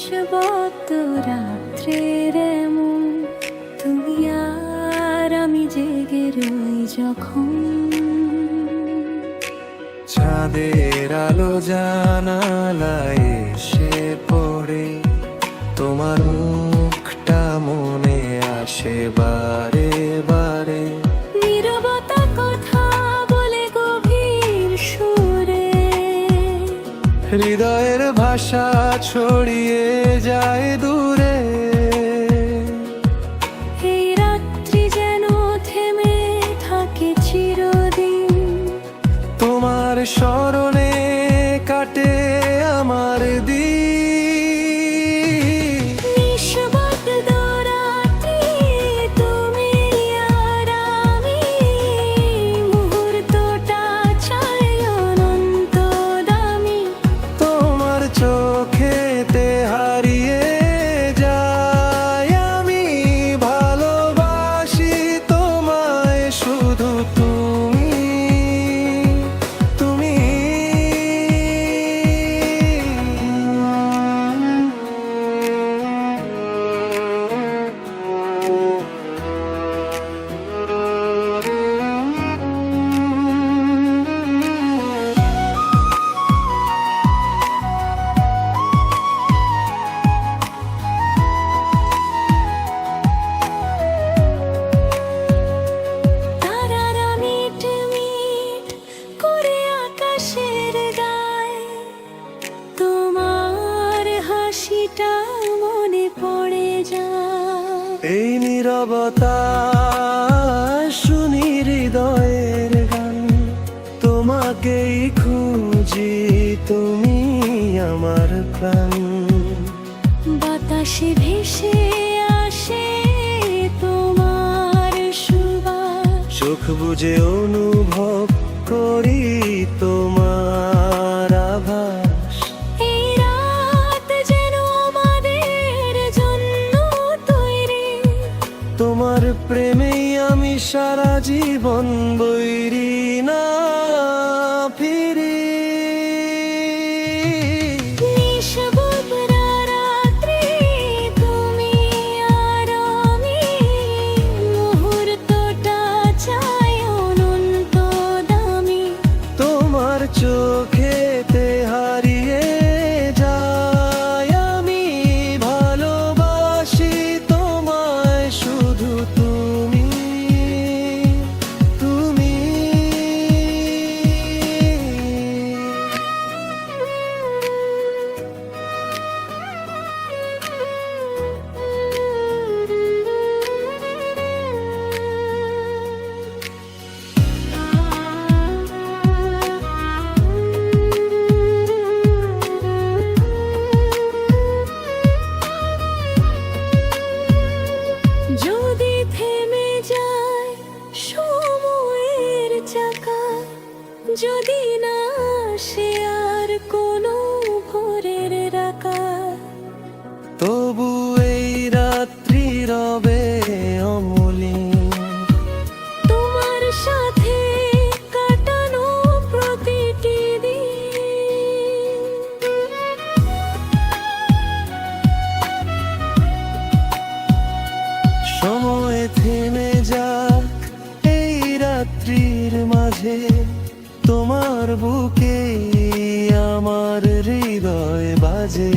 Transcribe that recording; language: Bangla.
নিশবত রাত্রের এমন তুমি আর আমি জেগে রই যখন। চাঁদের আলো জানালায় এসে পড়ে, তোমার মুখটা মনে আসে বারে বারে। নীরবতা কথা বলে গভীর সুরে, হৃদয়ের ভাষা ছড়িয়ে যায় দূরে। এই রাত্রি যেন থেমে থাকে চিরদিন, তোমার স্মরণে কাটে আমার দিন। নিশবত রাত্রি তুমি আর আমি, মুহূর্তটা চাই অনন্ত দামি। তোমার চোখেতে হারিয়ে যাই আমি, ভালোবাসি তোমায় শুধু তুমি, তুমি। তারারা মিট মিট করে আকাশের গায়ে, তোমার হাসিটা মনে পড়ে যায়। এই নীরবতা শুনি হৃদয়ের গান, তোমাকেই খুঁজি, তুমি আমার প্রাণ। বাতাসে ভেসে আসে তোমার সুবাস, চোখ বুজে অনুভব করি তোমার আভাস। এই রাত যেন আমাদের জন্য তৈরি, তোমার প্রেমেই আমি সারা জীবন বৈরি না ফিরি। নিশবত রাত্রি তুমি আর আমি, মুহূর্তটা চাই অনন্ত দামি। তোমার চোখেতে হারিয়ে যাই আমি, ভালোবাসি তোমায় শুধু তুমি, তুমি। যদি থেমে যায় সময়ের চাকা, যদি না আসে আর কোনো ভোরের রাকা, তবু এই রাত্রি রবে অমলিন, তোমার সাথে কাটানো প্রতিটি দিন। সময় থেমে যাক এই রাত্রির মাঝে, তোমার বুকে আমার হৃদয় বাজে।